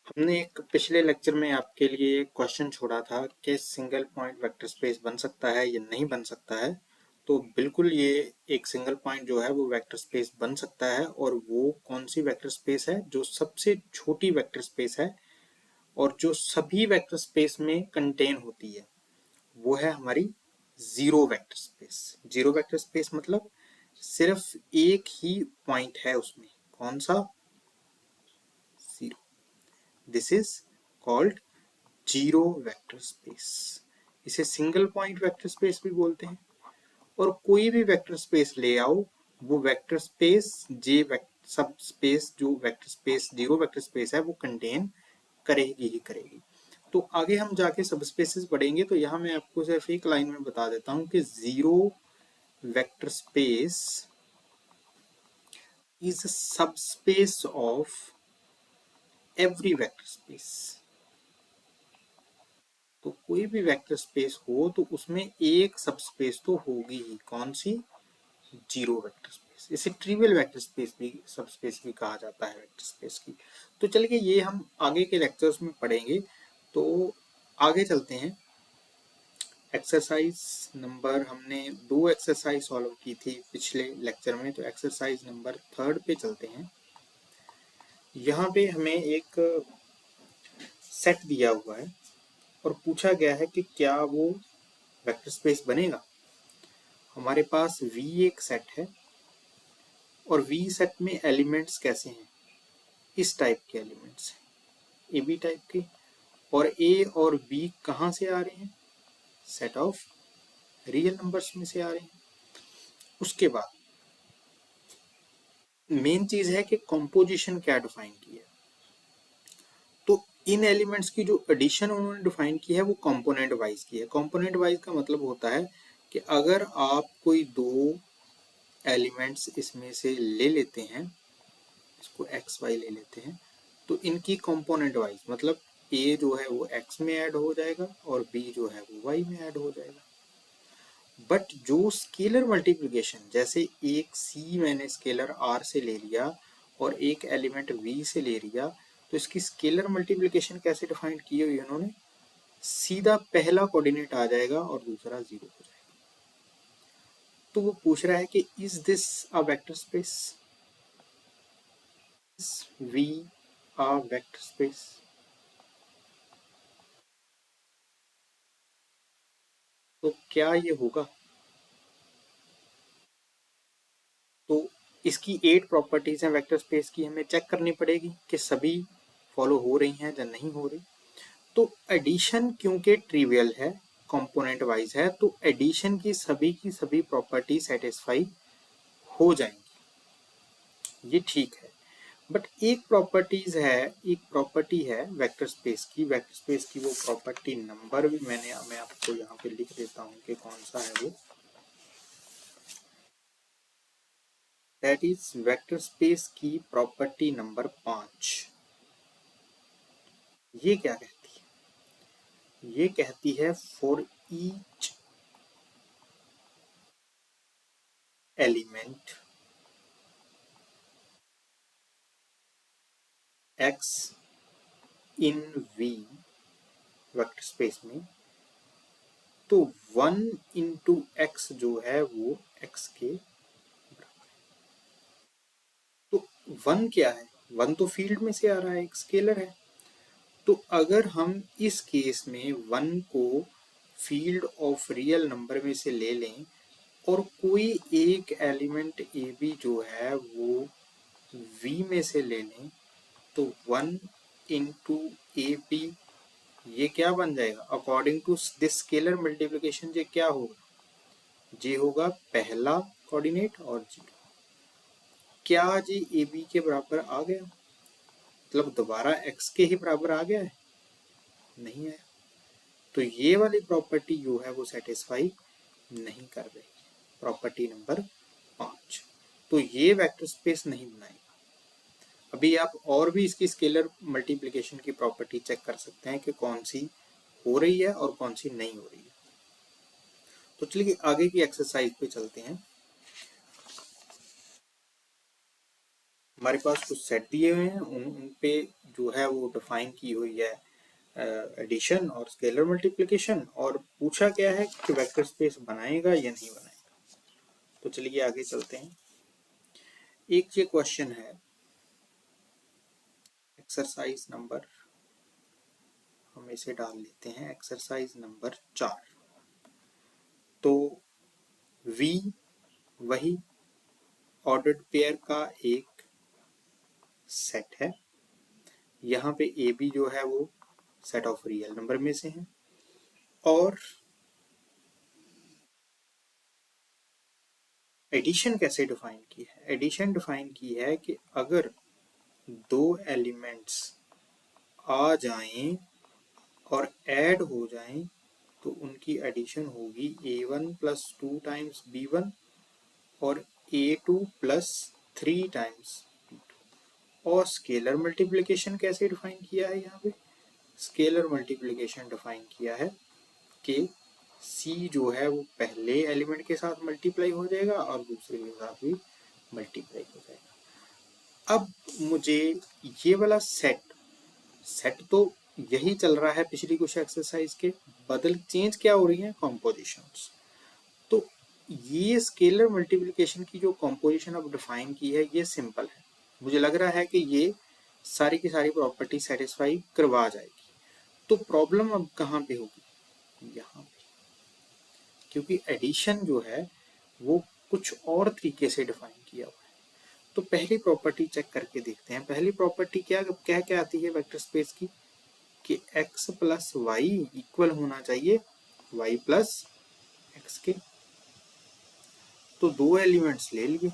हमने एक पिछले लेक्चर में आपके लिए क्वेश्चन छोड़ा था कि सिंगल पॉइंट वेक्टर स्पेस बन सकता है या नहीं बन सकता है। तो बिल्कुल ये एक सिंगल पॉइंट जो है वो वेक्टर स्पेस बन सकता है, और वो कौन सी वेक्टर स्पेस है जो सबसे छोटी वेक्टर स्पेस है और जो सभी वेक्टर स्पेस में कंटेन होती है, वो है हमारी zero vector space. Zero vector space मतलब सिर्फ एक ही पॉइंट है उसमें। कौन सा? Zero. This is called zero vector space. इसे सिंगल पॉइंट वेक्टर स्पेस भी बोलते हैं। और कोई भी वेक्टर स्पेस ले आओ, वो वेक्टर स्पेस सब स्पेस जो vector space zero vector space है वो कंटेन करेगी ही करेगी। तो आगे हम जाके सब स्पेसेस पढ़ेंगे, तो यहाँ मैं आपको सिर्फ एक लाइन में बता देता हूँ कि जीरो वेक्टर स्पेस इज सब space of every vector space. तो कोई भी वेक्टर स्पेस हो तो उसमें एक सब स्पेस तो होगी ही। कौन सी? Zero vector space. इसे ट्रिवियल वेक्टर स्पेस भी, सब स्पेस भी कहा जाता है वेक्टर स्पेस की। तो चलिए ये हम आगे के लेक्चर्स में पढ़ेंगे। तो आगे चलते हैं। एक्सरसाइज नंबर, हमने दो एक्सरसाइज सॉल्व की थी पिछले लेक्चर में, तो एक्सरसाइज नंबर 3 पे चलते हैं। यहाँ पे हमें एक सेट दिया हुआ है और पूछा गया है कि क्या वो वेक्टर स्पेस बनेगा। हमारे पास V एक सेट है और V सेट में एलिमेंट्स कैसे हैं? इस टाइप के एलिमेंट्स हैं, AB टाइप के। और A और B कहाँ से आ रहे हैं? सेट ऑफ रियल नंबर्स में से आ रहे हैं। उसके बाद मेन चीज है कि कॉम्पोजिशन क्या डिफाइन की है। तो इन एलिमेंट्स की जो एडिशन उन्होंने डिफाइन की है वो कंपोनेंट वाइज की है। कंपोनेंट वाइज का मतलब होता है कि अगर आप कोई दो एलिमेंट्स इसमें से ले लेते हैं, इसको एक्स वाई ले लेते हैं, तो इनकी कंपोनेंट वाइज मतलब ए जो है वो एक्स में ऐड हो जाएगा और बी जो है वो वाई में ऐड हो जाएगा। बट जो स्केलर मल्टीप्लिकेशन, जैसे एक सी मैंने स्केलर आर से ले लिया और एक एलिमेंट वी से ले लिया, तो इसकी स्केलर मल्टीप्लिकेशन कैसे डिफाइन की हुई है उन्होंने? सीधा पहला कोऑर्डिनेट आ जाएगा और दूसरा जीरो हो जाएगा। तो वो पूछ रहा है कि is this a vector space? V a vector space? तो क्या ये होगा? तो इसकी 8 प्रॉपर्टीज हैं वेक्टर स्पेस की, हमें चेक करनी पड़ेगी कि सभी फॉलो हो रही हैं या नहीं हो रही। तो एडिशन क्योंकि ट्रिवियल है, कंपोनेंट वाइज है, तो एडिशन की सभी प्रॉपर्टी सेटिस्फाई हो जाएंगी, ये ठीक है। बट एक प्रॉपर्टी है वेक्टर स्पेस की। वेक्टर स्पेस की वो प्रॉपर्टी नंबर भी मैं आपको यहाँ पे लिख देता हूँ कि कौन सा है वो। दैट इज वेक्टर स्पेस की प्रॉपर्टी नंबर 5। ये क्या कहती है? ये कहती है for each element x in V vector space में, तो 1 इंटू एक्स जो है वो x के बराबर। तो 1 क्या है? 1 तो फील्ड में से आ रहा है, एक स्केलर है। तो अगर हम इस केस में 1 को फील्ड ऑफ रियल नंबर में से ले लें और कोई एक एलिमेंट ए बी जो है वो V में से ले लें, तो 1 इंटू ए बी ये क्या बन जाएगा? According to this scalar multiplication ये क्या होगा? जी होगा पहला कोऑर्डिनेट और जीरो। क्या जी ए बी के बराबर आ गया? मतलब दोबारा एक्स के ही बराबर आ गया है? नहीं आया। तो ये वाली प्रॉपर्टी जो है वो सेटिस्फाई नहीं कर रही, प्रॉपर्टी नंबर 5। तो ये वेक्टर स्पेस नहीं बनाएगा। अभी आप और भी इसकी स्केलर मल्टीप्लिकेशन की प्रॉपर्टी चेक कर सकते हैं कि कौन सी हो रही है और कौन सी नहीं हो रही है। तो चलिए आगे की एक्सरसाइज पे चलते हैं। हमारे पास कुछ सेट दिए हुए हैं, उन पे जो है वो डिफाइन की हुई है एडिशन और स्केलर मल्टीप्लिकेशन, और पूछा क्या है कि वेक्टर स्पेस बनाएगा या नहीं बनाएगा। तो चलिए आगे चलते हैं। एक ये क्वेश्चन है, एक्सरसाइज नंबर, हम इसे डाल लेते हैं एक्सरसाइज नंबर 4। तो V वही ऑर्डर्ड पेयर का एक सेट है। यहाँ पे ए बी जो है वो सेट ऑफ रियल नंबर में से है, और एडिशन कैसे डिफाइन की है? एडिशन डिफाइन की है कि अगर दो एलिमेंट्स आ जाएं और ऐड हो जाएं तो उनकी एडिशन होगी A1 प्लस 2 टाइम्स B1 और A2 प्लस 3 टाइम्स B2। और स्केलर मल्टीप्लिकेशन कैसे डिफाइन किया है? यहाँ पे स्केलर मल्टीप्लिकेशन डिफाइन किया है कि C जो है वो पहले एलिमेंट के साथ मल्टीप्लाई हो जाएगा और दूसरे के साथ भी मल्टीप्लाई हो जाएगा। अब मुझे ये वाला सेट तो यही चल रहा है पिछली कुछ एक्सरसाइज के, बदल चेंज क्या हो रही है? कॉम्पोजिशंस। तो ये स्केलर मल्टीप्लिकेशन की जो कॉम्पोजिशन अब डिफाइन की है ये सिंपल है, मुझे लग रहा है कि ये सारी की सारी प्रॉपर्टी सेटिस्फाई करवा जाएगी। तो प्रॉब्लम अब कहाँ पे होगी? यहाँ पे, क्योंकि एडिशन जो है वो कुछ और तरीके से डिफाइन किया हुआ है। तो पहली प्रॉपर्टी चेक करके देखते हैं। पहली प्रॉपर्टी क्या आती है वेक्टर स्पेस की, कि x प्लस वाई इक्वल होना चाहिए y प्लस एक्स के। तो दो एलिमेंट्स ले लिए,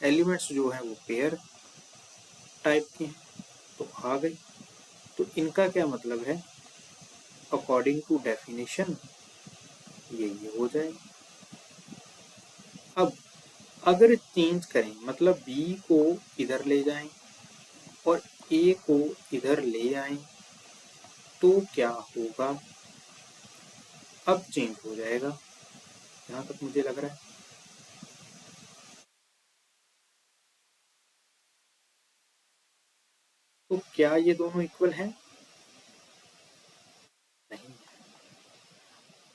एलिमेंट्स जो है वो पेयर टाइप के हैं, तो आ गए। तो इनका क्या मतलब है? अकॉर्डिंग टू डेफिनेशन ये हो जाएगा। अब अगर चेंज करें, मतलब b को इधर ले जाएं और a को इधर ले आएं, तो क्या होगा? अब चेंज हो जाएगा, जहां तक मुझे लग रहा है। तो क्या ये दोनों इक्वल हैं? नहीं।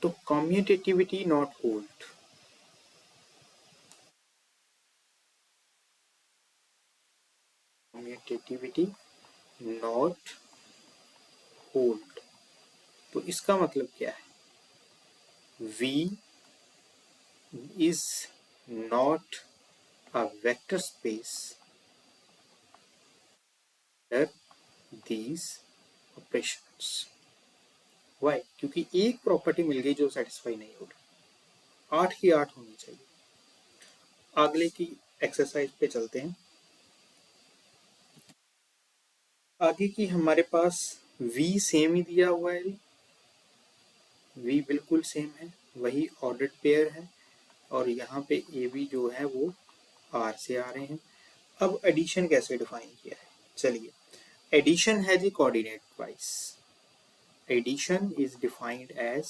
तो commutativity not hold, commutativity not hold. तो इसका मतलब क्या है? V is not a vector space under these operations. Why? क्योंकि एक प्रॉपर्टी मिल गई जो सेटिस्फाई नहीं हो रही, 8 की 8 होनी चाहिए। अगले की एक्सरसाइज पे चलते हैं। आगे की हमारे पास V सेम ही दिया हुआ है, V बिल्कुल सेम है, वही ऑर्डर्ड पेयर है, और यहाँ पे AB जो है वो R से आ रहे हैं। अब एडिशन कैसे डिफाइन किया है? चलिए, एडिशन है जी coordinate wise. Addition is defined as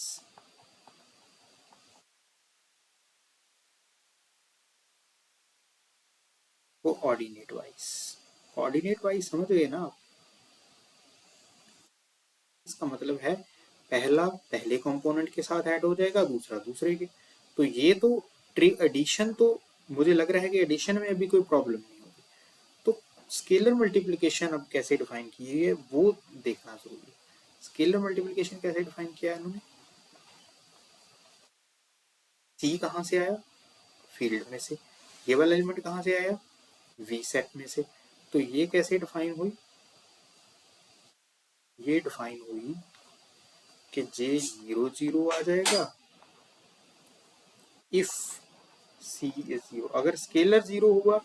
coordinate wise. Coordinate wise समझ गए ना आप? इसका मतलब है पहला पहले कंपोनेंट के साथ ऐड हो जाएगा, दूसरा दूसरे के। तो ये तो एडिशन, तो मुझे लग रहा है कि एडिशन में अभी कोई प्रॉब्लम नहीं होगी। तो स्केलर मल्टीप्लिकेशन अब कैसे डिफाइन की है वो देखना जरूरी है। स्केलर मल्टीप्लिकेशन कैसे डिफाइन किया है इन्होंने? सी कहाँ से आया? फील्ड में से। ये वाला एलिमेंट कहाँ से आया? वी सेट में से। तो ये कैसे डिफाइन हुई? ये डिफाइन हुई कि जे 0 0 आ जाएगा इफ सी इज 0। अगर स्केलर 0 हुआ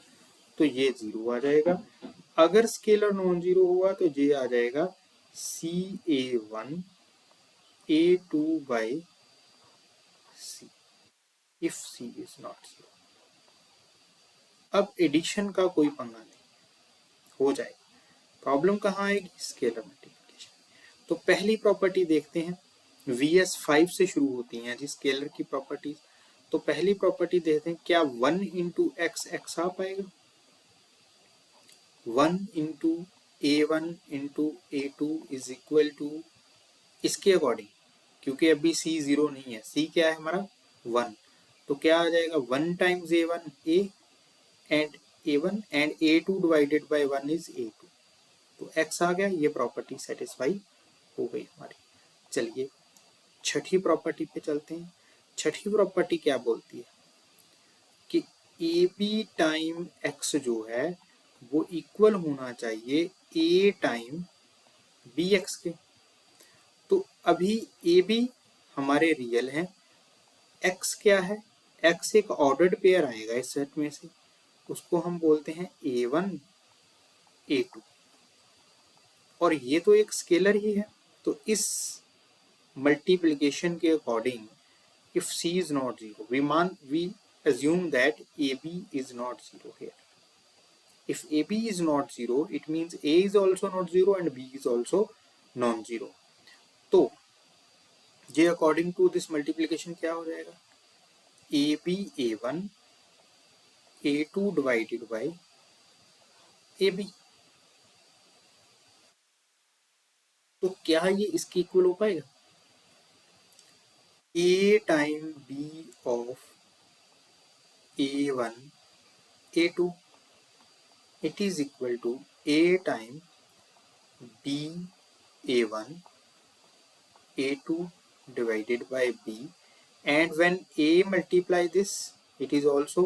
तो ये 0 आ जाएगा, अगर स्केलर नॉन जीरो हुआ तो ये आ जाएगा CA1 A2 by C if C is not 0। अब एडिशन का कोई पंगा नहीं, हो जाएगा। प्रॉब्लम कहाँ आएगी? Scalar multiplication. तो पहली प्रॉपर्टी देखते हैं, VS5 से शुरू होती हैं जी स्केलर की प्रॉपर्टीज। तो पहली प्रॉपर्टी देखते हैं, क्या 1 इंटू एक्स एक्स आ पाएगा? 1 into A1 into A2 is equal to, इसके अकॉर्डिंग, क्योंकि अभी C 0 नहीं है, C क्या है हमारा 1, तो क्या आ जाएगा 1 times A1 A and A1 and A2 divided by 1 is A2, तो X आ गया। ये प्रॉपर्टी सेटिस्फाई हो गई हमारी। चलिए छठी प्रॉपर्टी पे चलते हैं। छठी प्रॉपर्टी क्या बोलती है कि ए बी टाइम एक्स जो है वो इक्वल होना चाहिए ए टाइम बी एक्स के। तो अभी ए बी हमारे रियल हैं, एक्स क्या है, एक्स एक ऑर्डर्ड पेयर आएगा इस सेट में से, उसको हम बोलते हैं A1 A2, और ये तो एक स्केलर ही है। तो इस मल्टीप्लिकेशन के according if C is not 0, we assume that AB is not 0 here. If AB is not 0, it means A is also not 0 and B is also non-zero. तो ये according to this multiplication क्या हो जाएगा, AB A1 A2 divided by AB। तो क्या ये इसके equal हो पाएगा, A time B of A1 A2 it is equal to A time B A1 A2 divided by B, and when A multiply this it is also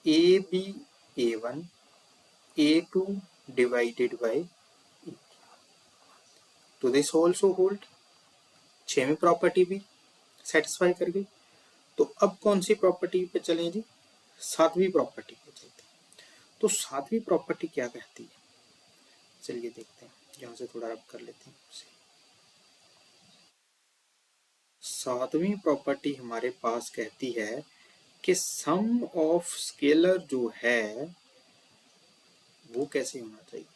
AB A1 A2 divided by E। तो this also hold, छवीं property भी satisfy कर गई। तो अब कौन सी property पे चलें जी, सातवीं प्रॉपर्टी पे चलते हैं। तो सातवीं प्रॉपर्टी क्या कहती है, चलिए देखते हैं, यहाँ से थोड़ा रब कर लेते हैं। सातवीं प्रॉपर्टी हमारे पास कहती है कि सम ऑफ स्केलर जो है वो कैसे होना चाहिए।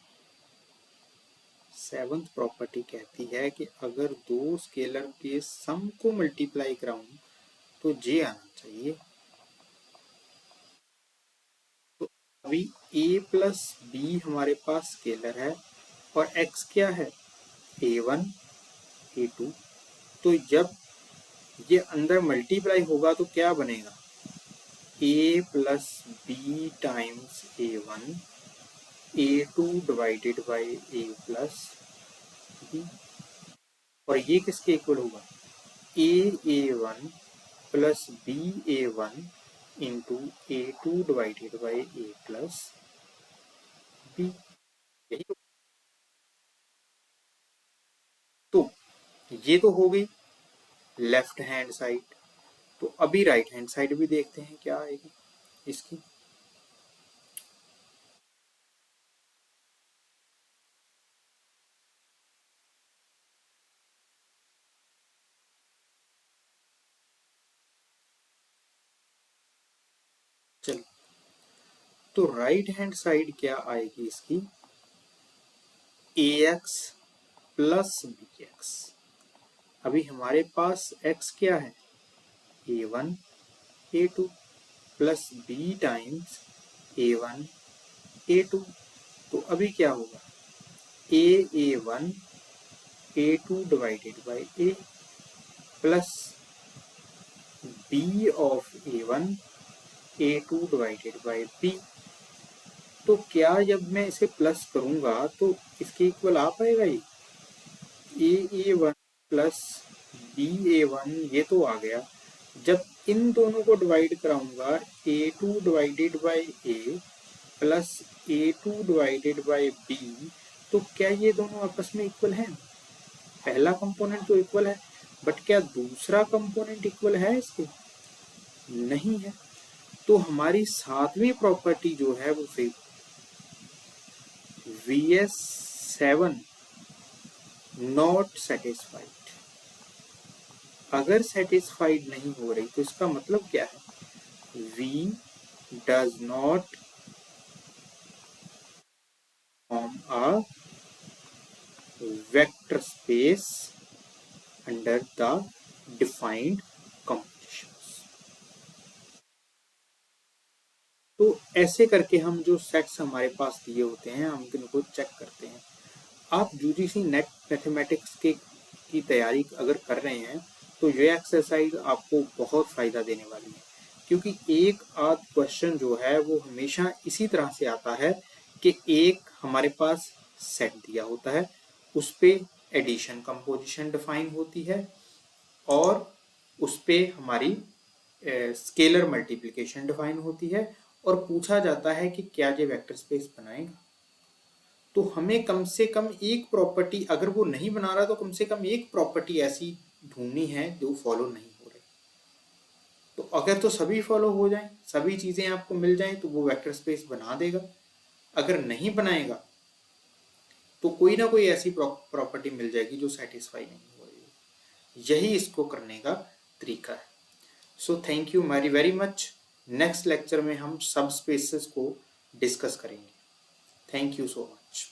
सेवंथ प्रॉपर्टी कहती है कि अगर दो स्केलर के सम को मल्टीप्लाई कराऊं तो जे आना चाहिए। तो अभी a प्लस बी हमारे पास स्केलर है और x क्या है A1 A2, तो जब ये अंदर मल्टीप्लाई होगा तो क्या बनेगा a plus B times A1 A2 divided by a plus B, और ये किसके इक्वल होगा A1 plus BA1 into A2 divided by A plus B, यही तो ये तो हो गई लेफ्ट हैंड साइड। तो अभी राइट हैंड साइड भी देखते हैं क्या आएगी इसकी। चलिए, तो राइट हैंड साइड क्या आएगी इसकी AX प्लस BX। अभी हमारे पास x क्या है A1 A2 plus B times A1 A2, तो अभी क्या होगा A1 A2 divided by A plus B of A1 A2 divided by B। तो क्या जब मैं इसे प्लस करूंगा तो इसके इक्वल आ पाएगा ये A1 प्लस BA1, ये तो आ गया। जब इन दोनों को डिवाइड कराऊंगा A2 divided by A plus A2 divided by B, तो क्या ये दोनों आपस में इक्वल हैं, पहला कंपोनेंट तो इक्वल है, बट क्या दूसरा कंपोनेंट इक्वल है इसके, नहीं है। तो हमारी सातवीं प्रॉपर्टी जो है वो फिर VS7 नॉट सेटिस्फाइड। अगर सेटिस्फाइड नहीं हो रही तो इसका मतलब क्या है, V does not form a vector space under the defined combinations. तो ऐसे करके हम जो सेट्स हमारे पास दिए होते हैं हम इनको चेक करते हैं। आप यूजीसी नेट मैथमेटिक्स की तैयारी अगर कर रहे हैं तो ये एक्सरसाइज आपको बहुत फ़ायदा देने वाली है, क्योंकि एक आध क्वेश्चन जो है वो हमेशा इसी तरह से आता है कि एक हमारे पास सेट दिया होता है, उस पे एडिशन कंपोजिशन डिफाइन होती है और उस पे हमारी स्केलर मल्टीप्लिकेशन डिफाइन होती है और पूछा जाता है कि क्या ये वेक्टर स्पेस बनाएगा। तो हमें कम से कम एक प्रॉपर्टी, अगर वो नहीं बना रहा तो कम से कम एक प्रॉपर्टी ऐसी ढूंढनी है जो फॉलो नहीं हो रही। तो अगर तो सभी फॉलो हो जाएं, सभी चीजें आपको मिल जाएं तो वो वेक्टर स्पेस बना देगा। अगर नहीं बनाएगा तो कोई ना कोई ऐसी प्रॉपर्टी मिल जाएगी जो सेटिस्फाई नहीं हो रही। यही इसको करने का तरीका है। So thank you very very much. Next lecture में हम सब स्पेसेस को डिस्कस करेंगे। Thank you so much.